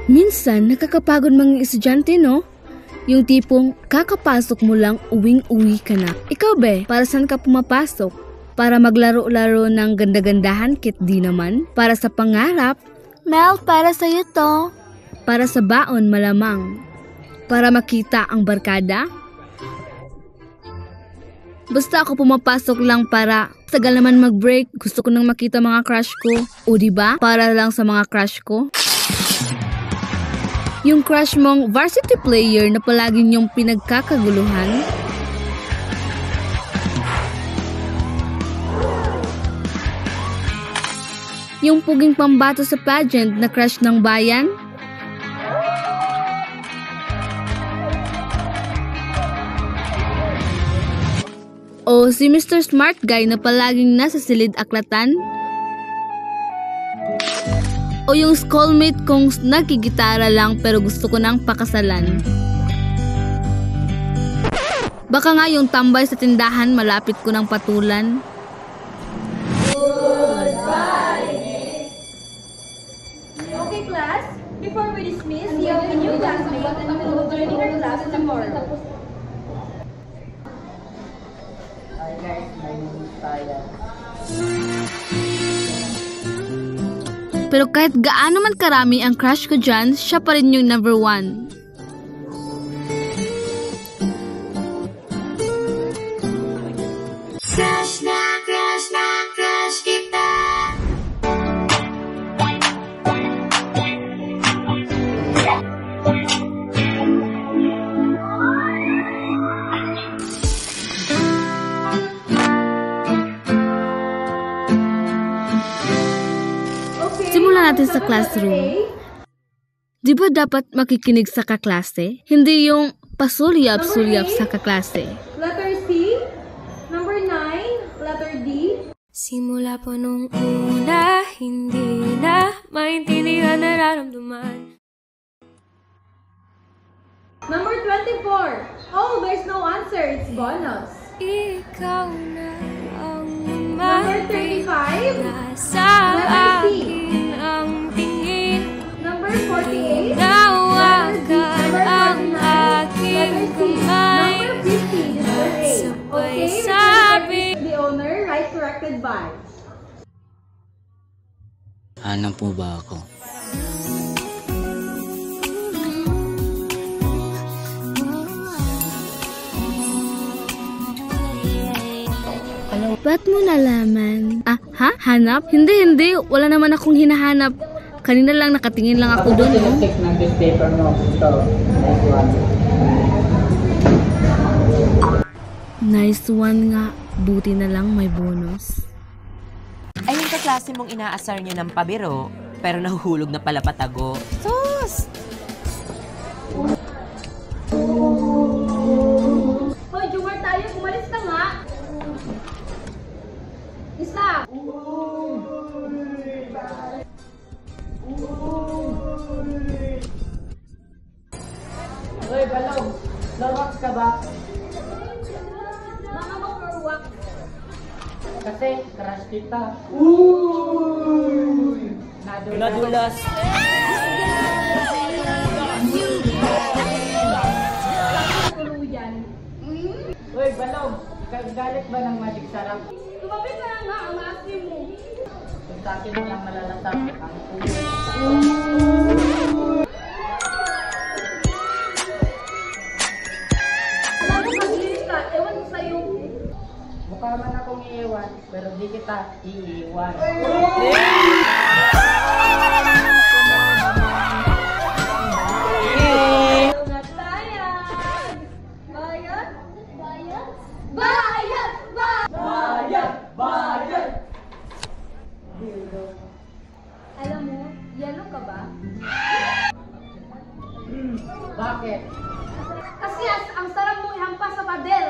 Minsan, nakakapagod mga estudyante, no? Yung tipong kakapasok mo lang, uwing-uwi ka na. Ikaw be, para saan ka pumapasok? Para maglaro-laro ng ganda-gandahan kit di naman? Para sa pangarap? Mel, para sa'yo to. Para sa baon malamang. Para makita ang barkada? Basta ako pumapasok lang para tagal naman mag-break. Gusto ko nang makita mga crush ko. O diba? Para lang sa mga crush ko. Yung crush mong varsity player na palagi niyong pinagkakaguluhan. Yung puging pambato sa pageant na crush ng bayan. O si Mr. Smart Guy na palaging nasa silid aklatan? O yung schoolmate kong nagkigitara lang pero gusto ko nang pakasalan? Baka nga yung tambay sa tindahan malapit ko nang patulan? Okay class, before we dismiss, you have a new classmate and we will join our class tomorrow. Hi guys, my name is Taya. Pero kahit gaano man karami ang crush ko dyan, siya pa rin yung number 1. Crush na crush kita. Simulan natin sa classroom. Di ba dapat makikinig sa kaklase? Hindi yung pasulyap-sulyap sa kaklase. Letter C, number 9, letter D. Simula po nung una, hindi na maintindihan nararamdaman. Number 24. Oh, there's no answer. It's bonus. Ikaw na ang Number 35. nasa akin ang tingin. Number 48. Nawagan ang aking kamay. Number 50. Number 8. Sabay Okay, sabi. the owner, right corrected by. Ano po ba ako? Ba't mo nalaman? Ah, ha? Hanap? Hindi. Wala naman akong hinahanap. Kanina lang nakatingin lang ako doon, no? Check ng paper mo. Ito, nice one. Nice one nga. Buti na lang may bonus. Ayun kaklase mong inaasar niyo ng pabiro, pero nahuhulog na pala patago. Sus! Hoy, Jumar tayo. Umalis ka nga. Isa. Hoy, Balong! Lorox ka ba? Mga mag-work. Kasi, crush kita. Nadulas. Tuluyan. Hoy, Balong! Galit ba ng magic sarap? Tumabi ka na nga ang asin mo. Kung sa akin lang malalasap ang ulo. Alam mo, mag-iris ka. Ewan ko sa'yo. Mukha man akong iiwan, pero di kita iiwan. Natayan! Bayad? Bayad? Bayad! Alam mo, yellow ka ba? Bakit? Kasi ang sarap mo ihampas sa padel.